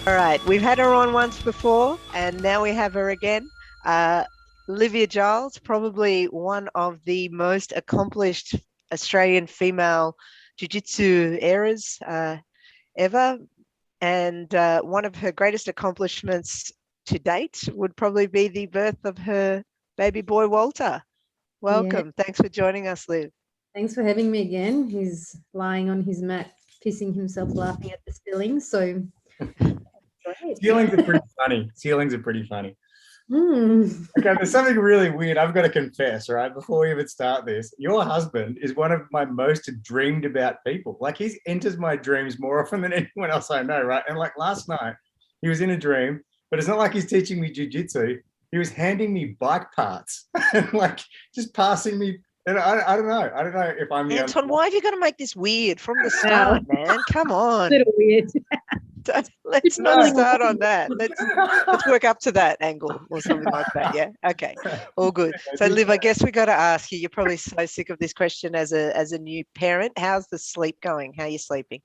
All right, we've had her on once before, and now we have her again. Olivia Giles, probably one of the most accomplished Australian female jiu-jitsu eras ever, and one of her greatest accomplishments to date would probably be the birth of her baby boy, Walter. Yeah, Welcome. Thanks for joining us, Liv. thanks for having me again. He's lying on his mat, pissing himself, laughing at the ceiling. So great. Ceilings are pretty funny. Ceilings are pretty funny. Mm. Okay, there's something really weird I've got to confess, right? Before we even start this, your husband is one of my most dreamed about people. Like, he enters my dreams more often than anyone else I know, right? And like last night, he was in a dream, but it's not like he's teaching me jiu-jitsu. He was handing me bike parts and like just passing me. And I don't know. I don't know if I'm the Anton, why have you got to make this weird from the Wow. start, man? Come on. Little weird. Let's not start on that. Let's work up to that angle or something like that. Yeah. Okay. All good. So, Liv, I guess we got to ask you. You're probably so sick of this question as a new parent. How's the sleep going? How are you sleeping?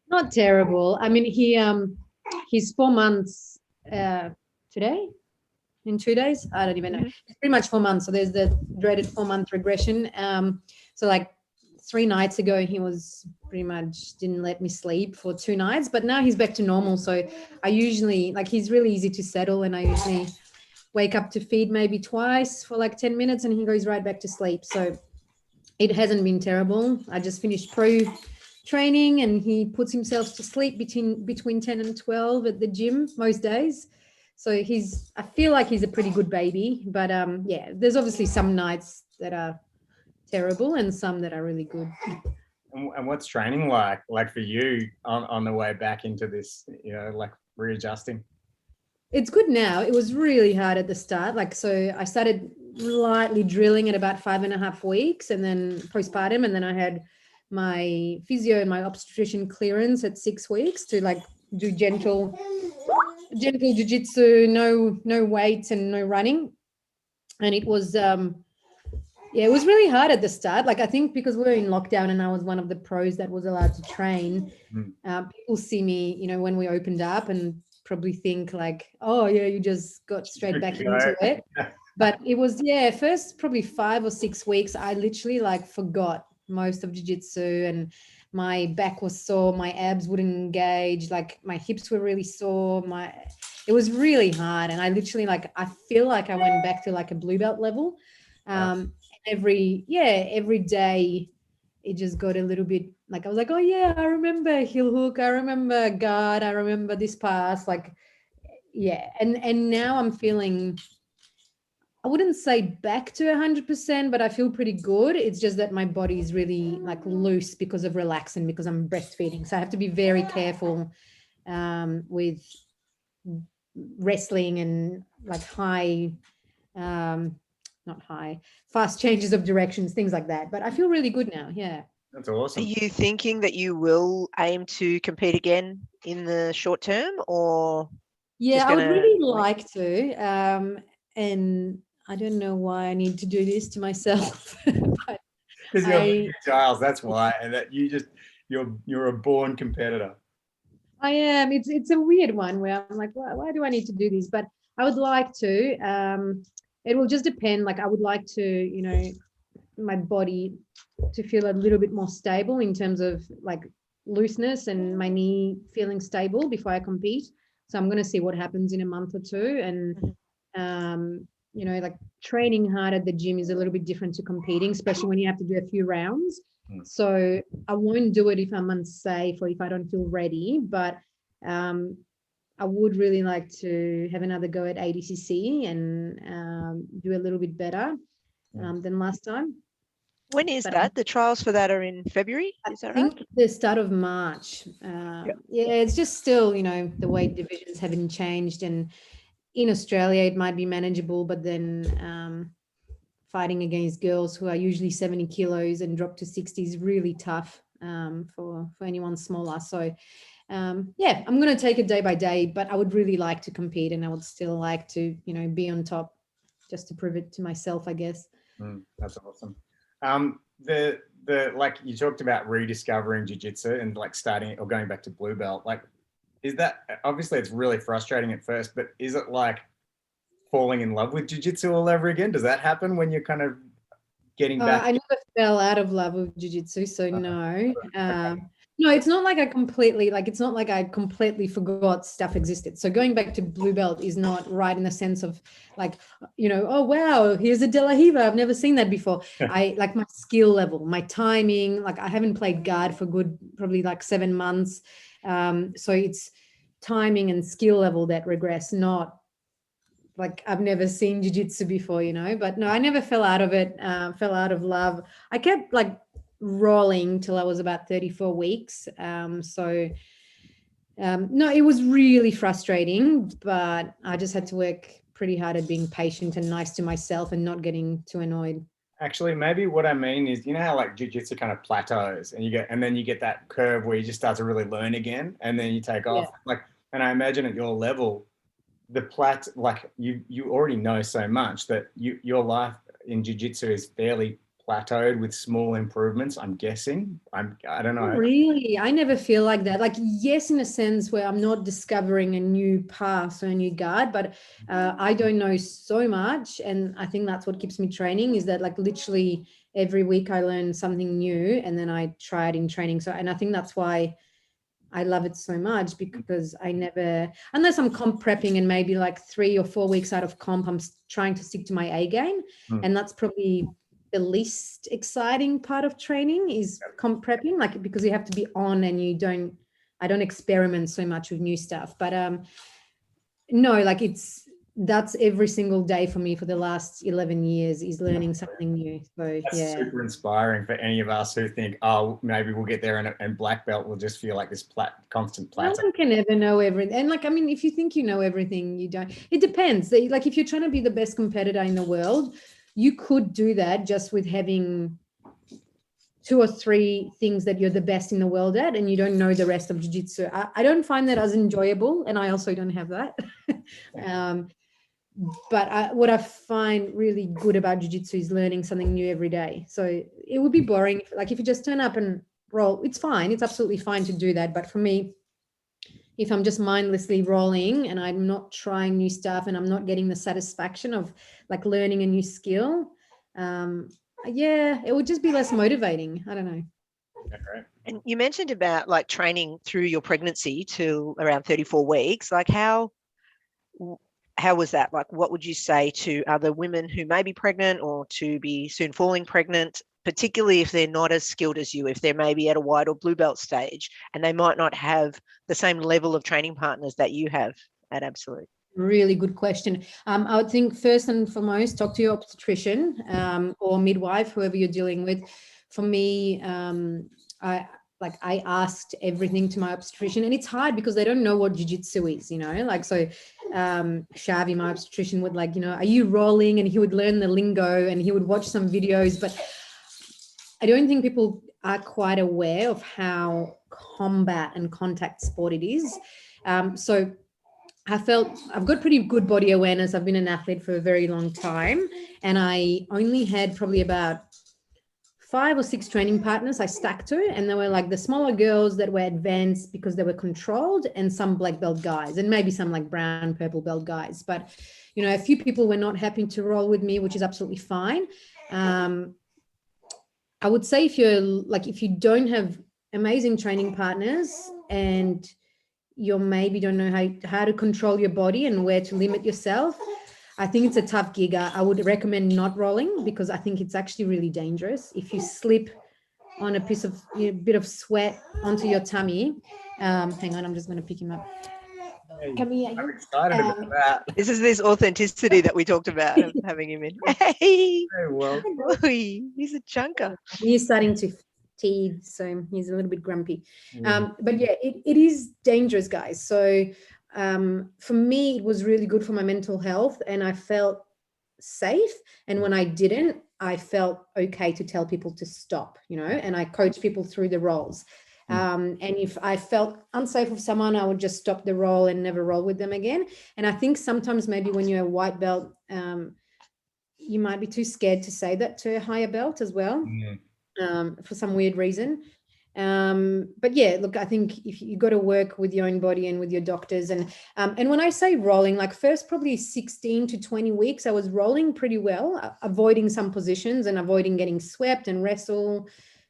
Not terrible. I mean, he's 4 months today. In 2 days, I don't even know. It's pretty much 4 months. So there's the dreaded 4-month regression. So like 3 nights ago, he was pretty much didn't let me sleep for 2 nights, but now he's back to normal. So I usually, like, he's really easy to settle, and I usually wake up to feed maybe twice for like 10 minutes and he goes right back to sleep. So it hasn't been terrible. I just finished pro training and he puts himself to sleep between 10 and 12 at the gym most days. So I feel like he's a pretty good baby, but yeah, there's obviously some nights that are terrible and some that are really good. And what's training like for you on the way back into this, like readjusting? It's good now. It was really hard at the start. Like, so I started lightly drilling at about 5.5 weeks and then postpartum. And then I had my physio and my obstetrician clearance at 6 weeks to like do gentle jiu-jitsu, no weights and no running. And it was it was really hard at the start. Like, I think because we were in lockdown and I was one of the pros that was allowed to train, people see me, when we opened up and probably think like, oh yeah, you just got straight back into it. But it was, first probably 5 or 6 weeks, I literally like forgot most of jiu-jitsu, and my back was sore, my abs wouldn't engage, like my hips were really sore, it was really hard. And I literally, like, I feel like I went back to like a blue belt level. Every day it just got a little bit like, I was like, oh yeah, I remember heel hook, I remember guard, I remember this pass, like, yeah. And now I'm feeling, I wouldn't say back to 100%, but I feel pretty good. It's just that my body is really like loose because of relaxing, because I'm breastfeeding. So I have to be very careful with wrestling and like fast changes of directions, things like that. But I feel really good now. Yeah. That's awesome. Are you thinking that you will aim to compete again in the short term, or? Yeah, I would really like to. And I don't know why I need to do this to myself. Because you're Giles, that's why. And that you're a born competitor. I am. It's a weird one where I'm like, why do I need to do this? But I would like to. It will just depend. Like, I would like to, my body to feel a little bit more stable in terms of like looseness and my knee feeling stable before I compete. So I'm going to see what happens in a month or two. And, like training hard at the gym is a little bit different to competing, especially when you have to do a few rounds. So I won't do it if I'm unsafe or if I don't feel ready. But I would really like to have another go at ADCC and do a little bit better than last time. When is that? The trials for that are in February, is that right? I think the start of March. Yeah, it's just still, the weight divisions haven't changed. And in Australia, it might be manageable, but then fighting against girls who are usually 70 kilos and drop to 60 is really tough for anyone smaller. So, I'm going to take it day by day, but I would really like to compete, and I would still like to, be on top just to prove it to myself, I guess. That's awesome. The like you talked about rediscovering jiu-jitsu and like starting or going back to blue belt. Like, is that, obviously it's really frustrating at first, but is it like falling in love with jiu-jitsu all over again? Does that happen when you're kind of getting back? I never fell out of love with jiu-jitsu, so no. No, it's not like it's not like I completely forgot stuff existed. So going back to blue belt is not right in the sense of like, oh, wow, here's a De La Riva. I've never seen that before. I like my skill level, my timing, like I haven't played guard for probably like 7 months. So it's timing and skill level that regress, not like I've never seen jiu-jitsu before, but no, I never fell out of it, fell out of love. I kept like rolling till I was about 34 weeks. No, it was really frustrating, but I just had to work pretty hard at being patient and nice to myself and not getting too annoyed. Actually, maybe what I mean is, how like jiu-jitsu kind of plateaus and then you get that curve where you just start to really learn again and then you take off. And I imagine at your level, like you already know so much that your life in jiu-jitsu is fairly plateaued with small improvements, I'm guessing. I don't know. Really, I never feel like that. Like, yes, in a sense where I'm not discovering a new path or a new guard, but I don't know so much. And I think that's what keeps me training, is that like literally every week I learn something new and then I try it in training. So, and I think that's why I love it so much, because I never, unless I'm comp prepping and maybe like 3 or 4 weeks out of comp, I'm trying to stick to my A game. And that's probably the least exciting part of training, is comp prepping, like, because you have to be on and I don't experiment so much with new stuff. But no, like that's every single day for me for the last 11 years is learning something new. So that's super inspiring for any of us who think, oh, maybe we'll get there and black belt will just feel like this constant plateau. No one can ever know everything. And like, I mean, if you think you know everything, you don't. It depends. Like if you're trying to be the best competitor in the world, you could do that just with having 2 or 3 things that you're the best in the world at, and you don't know the rest of jiu-jitsu. I don't find that as enjoyable, and I also don't have that. But what I find really good about jiu-jitsu is learning something new every day. So it would be boring. Like if you just turn up and roll, it's fine. It's absolutely fine to do that. But for me, if I'm just mindlessly rolling and I'm not trying new stuff and I'm not getting the satisfaction of like learning a new skill, it would just be less motivating. I don't know. Okay. And you mentioned about like training through your pregnancy to around 34 weeks. Like how was that? Like, what would you say to other women who may be pregnant or to be soon falling pregnant, particularly if they're not as skilled as you, if they're maybe at a white or blue belt stage and they might not have the same level of training partners that you have at Absolute? Really good question. I would think first and foremost, talk to your obstetrician or midwife, whoever you're dealing with. For me, I asked everything to my obstetrician, and it's hard because they don't know what jiu-jitsu is, like, so Shavi, my obstetrician, would like, are you rolling? And he would learn the lingo and he would watch some videos, but I don't think people are quite aware of how combat and contact sport it is. So I felt I've got pretty good body awareness. I've been an athlete for a very long time, and I only had probably about 5 or 6 training partners I stuck to, and they were like the smaller girls that were advanced because they were controlled, and some black belt guys, and maybe some like brown, purple belt guys. But, a few people were not happy to roll with me, which is absolutely fine. I would say if you don't have amazing training partners and you maybe don't know how to control your body and where to limit yourself, I think it's a tough gig. I would recommend not rolling, because I think it's actually really dangerous. If you slip on a piece of bit of sweat onto your tummy, hang on, I'm just going to pick him up. Hey, Come here. I'm excited about that. This is this authenticity that we talked about of having him in. Hey, well, boy, he's a chunker. He's starting to fatigue, so he's a little bit grumpy. But yeah, it is dangerous, guys. So for me, it was really good for my mental health, and I felt safe. And when I didn't, I felt okay to tell people to stop, and I coach people through the rolls. And if I felt unsafe with someone, I would just stop the roll and never roll with them again. And I think sometimes maybe when you're a white belt, you might be too scared to say that to a higher belt as well, for some weird reason. But yeah, look, I think if you got to work with your own body and with your doctors, and when I say rolling, like first probably 16 to 20 weeks, I was rolling pretty well, avoiding some positions and avoiding getting swept and wrestle.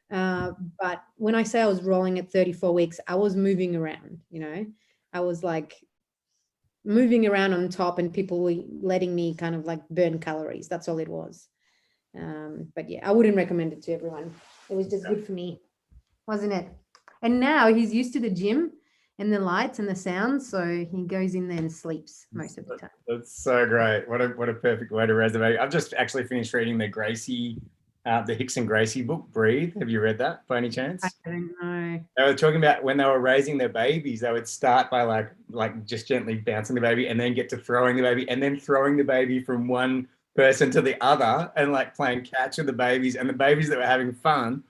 But when I say I was rolling at 34 weeks, I was moving around, you know, I was like moving around on top and people were letting me kind of like burn calories. That's all it was. But yeah, I wouldn't recommend it to everyone. It was just good for me, wasn't it? And now he's used to the gym and the lights and the sounds, so he goes in there and sleeps most of the time. That's so great. What a perfect way to raise the baby. I've just actually finished reading the Gracie, the Hickson Gracie book, Breathe. Have you read that by any chance? I don't know. They were talking about when they were raising their babies, they would start by like just gently bouncing the baby and then get to throwing the baby and then throwing the baby from one person to the other and like playing catch with the babies. And the babies that were having fun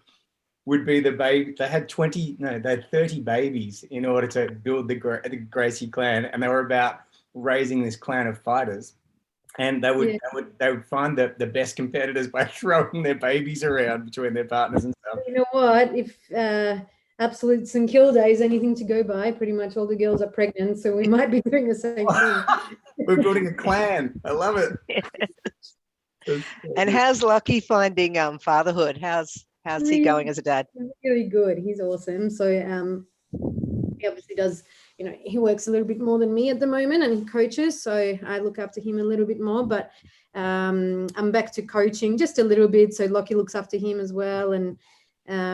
would be the baby. They had 30 babies in order to build the Gracie clan, and they were about raising this clan of fighters. And they would find the best competitors by throwing their babies around between their partners and stuff. You know what? If Absolutes and Kill Day is anything to go by, pretty much all the girls are pregnant, so we might be doing the same thing. We're building a clan. I love it. And how's Lucky finding fatherhood? How's he going as a dad? Really good. He's awesome. So he obviously does, you know, he works a little bit more than me at the moment and he coaches, so I look after him a little bit more, but I'm back to coaching just a little bit, so Lockie looks after him as well, and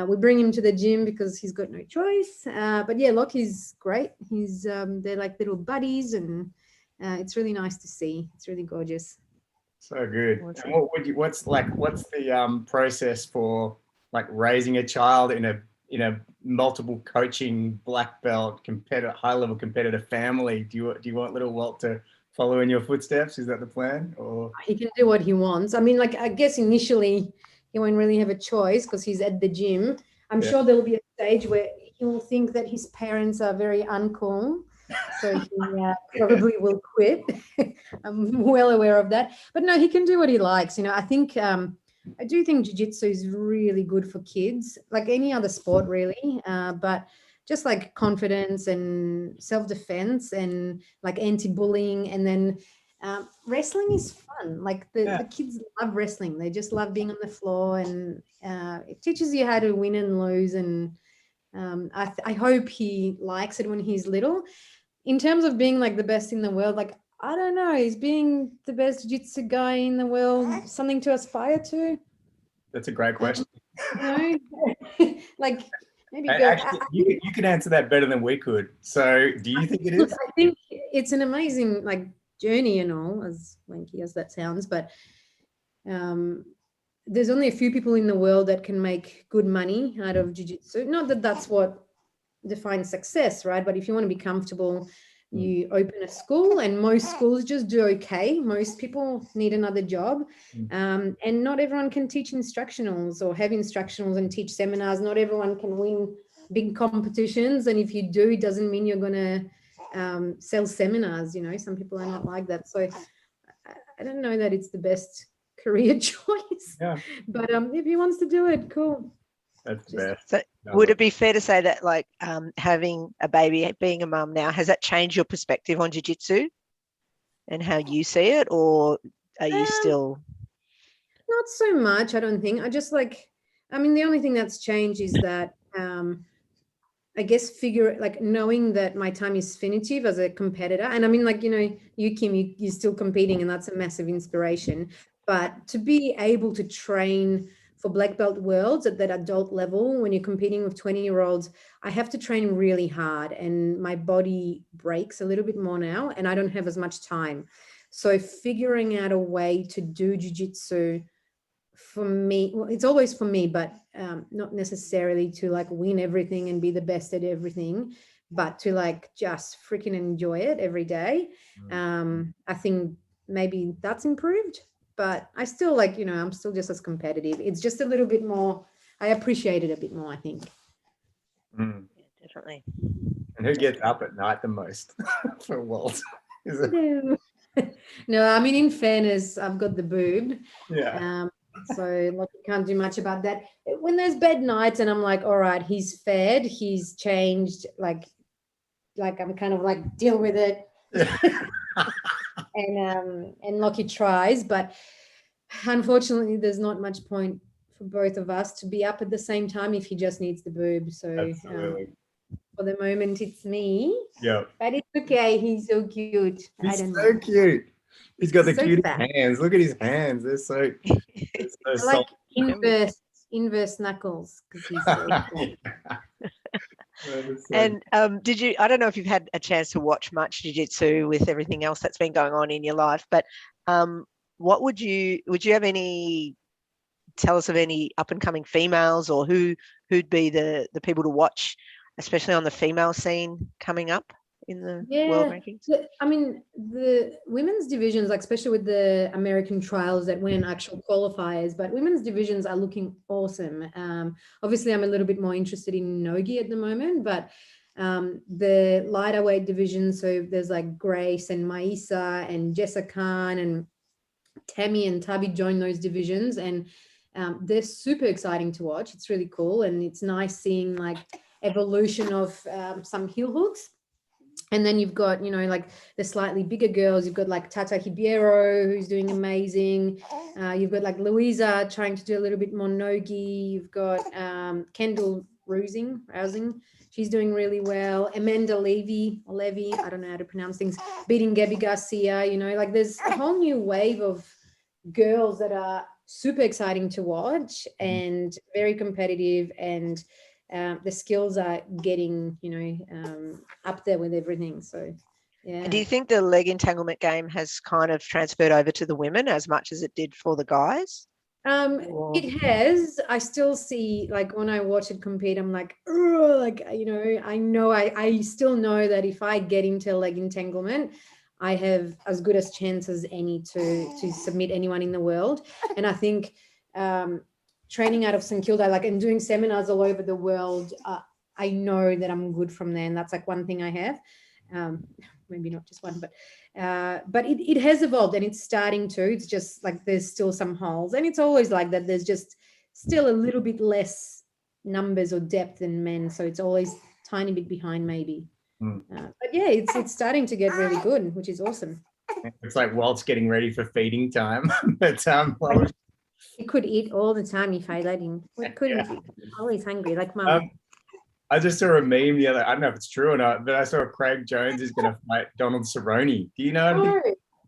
we bring him to the gym because he's got no choice. But yeah, Lockie's great. He's they're like little buddies, and it's really nice to see. It's really gorgeous. So good. And what's the process for like raising a child in a multiple coaching black belt high level competitive family? Do you want little Walt to follow in your footsteps? Is that the plan? Or he can do what he wants. I mean, like, I guess initially he won't really have a choice because he's at the gym. I'm sure there'll be a stage where he will think that his parents are very uncool, so he probably will quit. I'm well aware of that, but no, he can do what he likes. You know, I do think jiu-jitsu is really good for kids, like any other sport really, but just like confidence and self-defense and like anti-bullying, and then wrestling is fun. Like the kids love wrestling. They just love being on the floor, and it teaches you how to win and lose, and I hope he likes it when he's little. In terms of being like the best in the world, like, I don't know, is being the best jiu-jitsu guy in the world something to aspire to? That's a great question. No, like maybe actually, you can answer that better than we could. So, do you think it is? I think it's an amazing like journey and all, as wanky as that sounds, but there's only a few people in the world that can make good money out of jiu-jitsu. Not that that's what defines success, right? But if you want to be comfortable, you open a school, and most schools just do okay. Most people need another job, and not everyone can teach instructionals or have instructionals and teach seminars. Not everyone can win big competitions, and if you do, it doesn't mean you're going to sell seminars. You know, some people are not like that. So I don't know that it's the best career choice, but if he wants to do it, cool. That's the best. So would it be fair to say that like having a baby, being a mum now, has that changed your perspective on jiu-jitsu and how you see it, or are you still? Not so much, I don't think. I mean, the only thing that's changed is that I guess knowing that my time is definitive as a competitor. And I mean, like, you know, you, Kim, you're still competing, and that's a massive inspiration. But to be able to train for black belt worlds at that adult level, when you're competing with 20-year-olds, I have to train really hard, and my body breaks a little bit more now, and I don't have as much time. So figuring out a way to do jiu-jitsu for me, well, it's always for me, but not necessarily to like win everything and be the best at everything, but to like just freaking enjoy it every day. I think maybe that's improved. But I still like, you know, I'm still just as competitive. It's just a little bit more, I appreciate it a bit more, I think. Yeah, definitely. And who gets up at night the most for Walt? No, I mean, in fairness, I've got the boob. Yeah. So like you can't do much about that. When there's bed nights and I'm like, all right, he's fed, he's changed, like I'm kind of like deal with it. And Lockie tries, but unfortunately there's not much point for both of us to be up at the same time if he just needs the boob. So for the moment it's me. Yeah. But it's okay. He's so cute. He's so cute. He's got the So cutest fat. hands. Look at his hands. They're so I like inverse knuckles because he's so fat. And did you, I don't know if you've had a chance to watch much jiu-jitsu with everything else that's been going on in your life, but what would you have any, tell us of any up and coming females, or who'd be the people to watch, especially on the female scene coming up in the world rankings? I mean, the women's divisions, like especially with the American trials that went actual qualifiers, but women's divisions are looking awesome. Obviously, I'm a little bit more interested in Nogi at the moment, but the lighter weight division, so there's like Grace and Maisa and Jessica Khan and Tammy and Tabi joined those divisions, and they're super exciting to watch. It's really cool, and it's nice seeing like evolution of some heel hooks. And then you've got, you know, like the slightly bigger girls. You've got like Tata Hibiero, who's doing amazing. You've got like Louisa trying to do a little bit more Nogi. You've got Kendall Rousing. She's doing really well. Amanda Levy, I don't know how to pronounce things, beating Gabby Garcia. You know, like there's a whole new wave of girls that are super exciting to watch and very competitive, and the skills are getting, you know, up there with everything. So, yeah. And do you think the leg entanglement game has kind of transferred over to the women as much as it did for the guys? It has. I still see, like when I watch it compete, I'm like, you know, I still know that if I get into leg entanglement, I have as good a chance as any to submit anyone in the world. And I think training out of St Kilda, like, and doing seminars all over the world, I know that I'm good from there, and that's like one thing I have. Maybe not just one, but it has evolved, and it's starting to. It's just like there's still some holes, and it's always like that. There's just still a little bit less numbers or depth than men, so it's always tiny bit behind maybe. But yeah, it's starting to get really good, which is awesome. It's like Walt's getting ready for feeding time. But he could eat all the time if I let him. We couldn't. Yeah. Always hungry, like mom. I just saw a meme the other. I don't know if it's true or not, but I saw Craig Jones is going to fight Donald Cerrone. Do you know?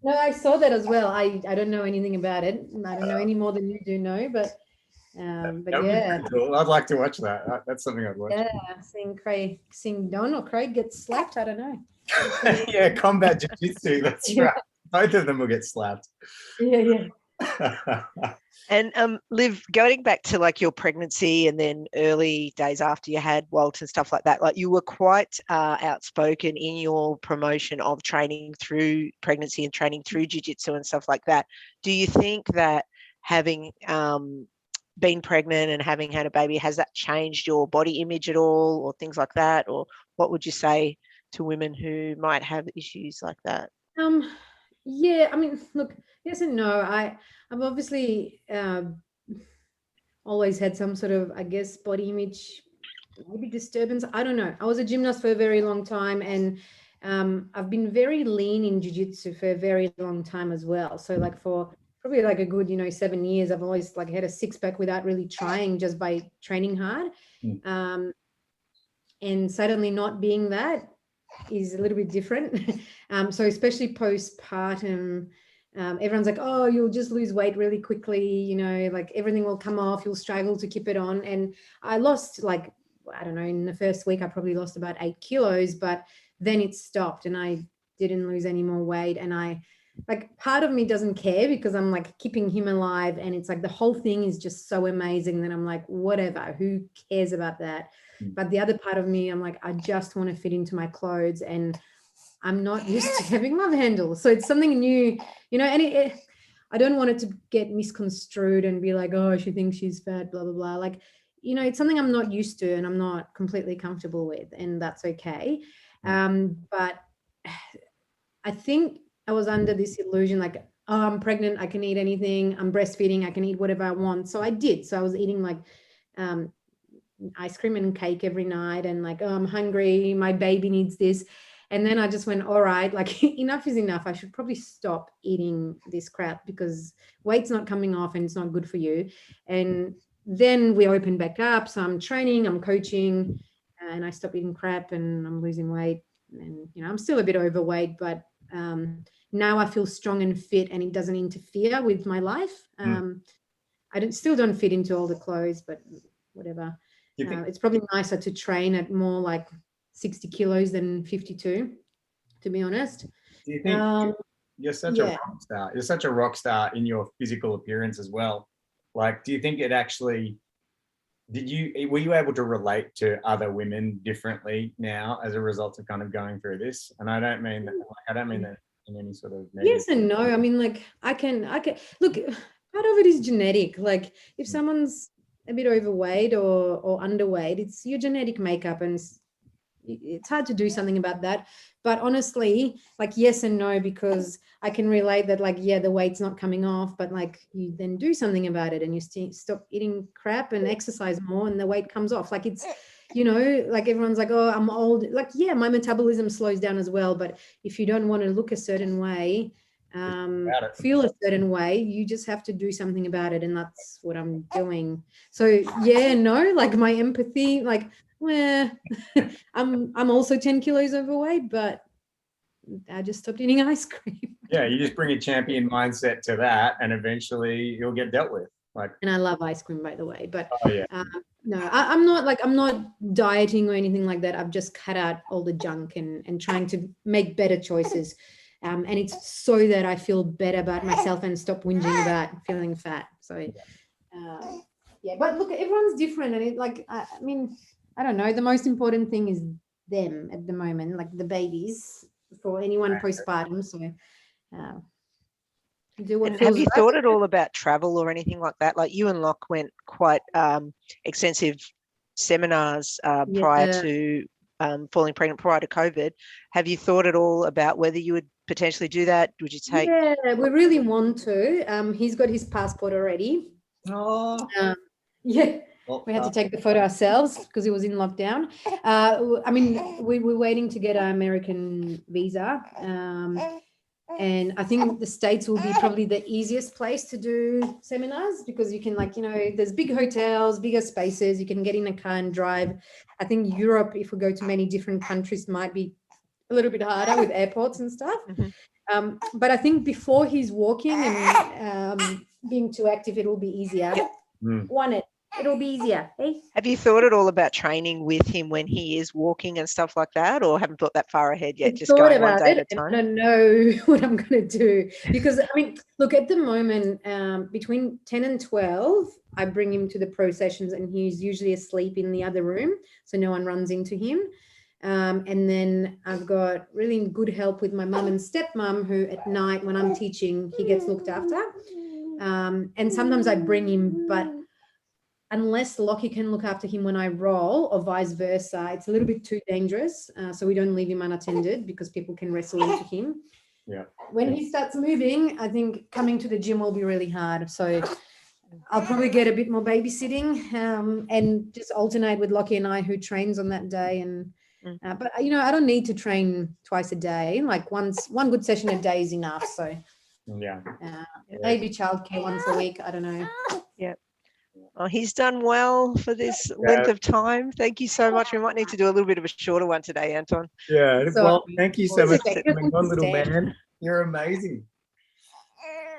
No, I saw that as well. I don't know anything about it. I don't know any more than you do know, but yeah. Cool. I'd like to watch that. That's something I'd watch. Yeah, seeing Don or Craig get slapped. I don't know. Yeah, combat jiu-jitsu. That's right. Both of them will get slapped. Yeah. And Liv, going back to like your pregnancy and then early days after you had Walt and stuff like that, like you were quite outspoken in your promotion of training through pregnancy and training through jiu-jitsu and stuff like that. Do you think that having been pregnant and having had a baby, has that changed your body image at all, or things like that? Or what would you say to women who might have issues like that? Yeah, I mean, look, yes and no. I've obviously always had some sort of, I guess, body image, maybe disturbance. I don't know. I was a gymnast for a very long time, and I've been very lean in jiu-jitsu for a very long time as well. So like for probably like a good, 7 years, I've always like had a six-pack without really trying, just by training hard. And suddenly not being that is a little bit different. So especially postpartum, everyone's like, oh, you'll just lose weight really quickly, like everything will come off, you'll struggle to keep it on. And I lost, like, I don't know, in the first week I probably lost about 8 kilos, but then it stopped and I didn't lose any more weight. And I, like, part of me doesn't care because I'm like keeping him alive, and it's like the whole thing is just so amazing that I'm like, whatever, who cares about that? But the other part of me, I'm like, I just want to fit into my clothes, and I'm not used to having love handles. So it's something new, and I don't want it to get misconstrued and be like, oh, she thinks she's fat, blah, blah, blah. Like, it's something I'm not used to and I'm not completely comfortable with, and that's okay. But I think I was under this illusion, like oh, I'm pregnant, I can eat anything. I'm breastfeeding, I can eat whatever I want. So I did. So I was eating like ice cream and cake every night, and like, oh, I'm hungry, my baby needs this. And then I just went, all right, like enough is enough. I should probably stop eating this crap because weight's not coming off and it's not good for you. And then we opened back up. So I'm training, I'm coaching, and I stopped eating crap and I'm losing weight. And, you know, I'm still a bit overweight, but now I feel strong and fit and it doesn't interfere with my life. I still don't fit into all the clothes, but whatever. It's probably nicer to train at more like 60 kilos than 52, to be honest. Do you think you're such a rock star? You're such a rock star in your physical appearance as well. Like, do you think it actually, were you able to relate to other women differently now as a result of kind of going through this? And I don't mean that, in any sort of negative. Yes and no. I mean, like I can look, part of it is genetic. Like if someone's a bit overweight or underweight, it's your genetic makeup, and it's hard to do something about that. But honestly, like yes and no, because I can relate that, like, yeah, the weight's not coming off, but like you then do something about it and you stop eating crap and exercise more and the weight comes off. Like it's, you know, like everyone's like, oh, I'm old. Like, yeah, my metabolism slows down as well. But if you don't want to look a certain way, feel a certain way, you just have to do something about it. And that's what I'm doing. So yeah, no, like my empathy, like, well, I'm also 10 kilos overweight, but I just stopped eating ice cream. Yeah, you just bring a champion mindset to that and eventually you'll get dealt with. Like, and I love ice cream, by the way, but no, I'm not dieting or anything like that. I've just cut out all the junk and trying to make better choices. And it's so that I feel better about myself and stop whinging about feeling fat. So yeah, but look, everyone's different. And it, like, I mean, I don't know. The most important thing is them at the moment, like the babies, for anyone postpartum. So do what have you thought at all about travel or anything like that? Like you and Locke went quite extensive seminars prior to falling pregnant, prior to COVID. Have you thought at all about whether you would potentially do that? Would you take? Yeah, we really want to. He's got his passport already. Oh. Yeah. We had to take the photo ourselves because he was in lockdown. I mean, we were waiting to get our American visa. And I think the States will be probably the easiest place to do seminars because you can, like, you know, there's big hotels, bigger spaces. You can get in a car and drive. I think Europe, if we go to many different countries, might be a little bit harder with airports and stuff. Mm-hmm. But I think before he's walking and being too active, it'll be easier. Yep. It'll be easier. Hey? Have you thought at all about training with him when he is walking and stuff like that, or haven't thought that far ahead yet? Just going one day at a time? I don't know what I'm going to do because, I mean, look, at the moment, between 10 and 12, I bring him to the pro sessions and he's usually asleep in the other room, so no one runs into him. And then I've got really good help with my mum and stepmom, who at night when I'm teaching, he gets looked after. And sometimes I bring him, but unless Lockie can look after him when I roll or vice versa, it's a little bit too dangerous. So we don't leave him unattended because people can wrestle into him. Yeah. When he starts moving, I think coming to the gym will be really hard. So I'll probably get a bit more babysitting and just alternate with Lockie and I, who trains on that day. And but, you know, I don't need to train twice a day. Like one good session a day is enough. So maybe childcare once a week. I don't know. Yeah. Oh, he's done well for this length of time. Thank you so much. We might need to do a little bit of a shorter one today, Anton. Yeah. Well, thank you so much for coming on, little man. You're amazing.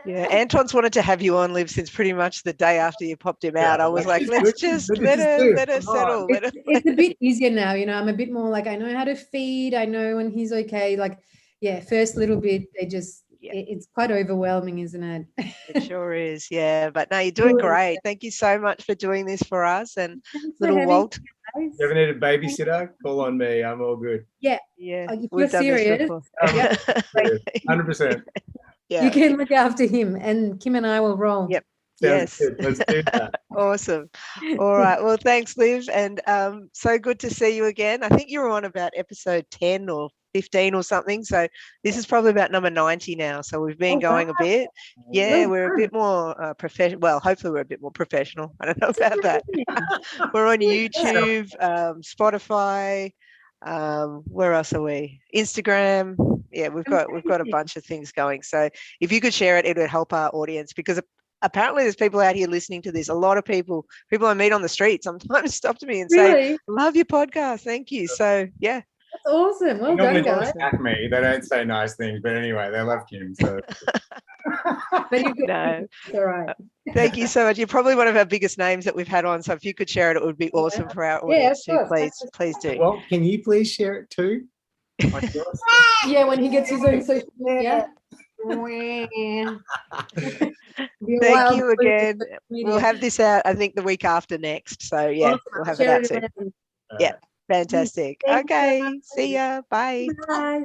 Yeah, Anton's wanted to have you on, Liv, since pretty much the day after you popped him out. I was like, let's just let her settle. It's a bit easier now, you know. I'm a bit more like, I know how to feed. I know when he's okay. Like, yeah, first little bit, it's quite overwhelming, isn't it? It sure is, yeah. But no, you're doing great. Thank you so much for doing this for us. And little Walt. You ever need a babysitter? Call on me. I'm all good. Yeah. Yeah. If you're serious. 100%. Yeah. You can look after him and Kim and I will roll. Yep. Sounds good. Let's do that. Awesome. All right. Well, thanks, Liv. And so good to see you again. I think you were on about episode 10 or 15 or something. So this is probably about number 90 now. So we've been Oh, going a wow. bit. Yeah, Well we're a done. bit more professional. Well, hopefully we're a bit more professional. I don't know about that. We're on YouTube, Spotify. Where else are we? Instagram. Yeah, we've got a bunch of things going. So if you could share it, it would help our audience, because apparently there's people out here listening to this. A lot of people I meet on the street sometimes stop to me and say, Really? love your podcast. Thank you. So yeah. That's awesome. Well Normally done, they guys. attack me. They don't say nice things, but anyway, they love Kim. So But you could, No. it's all right. Thank you so much. You're probably one of our biggest names that we've had on. So if you could share it, it would be awesome for our Yeah, audience of too. course. Please do. well, can you please share it too? Yeah, when he gets his own social media. Thank you again. We'll have this out, I think, the week after next. So yeah, Awesome. we'll have Share it out soon. around. Yeah, fantastic. Thanks, Okay, guys. see ya. Bye. Bye.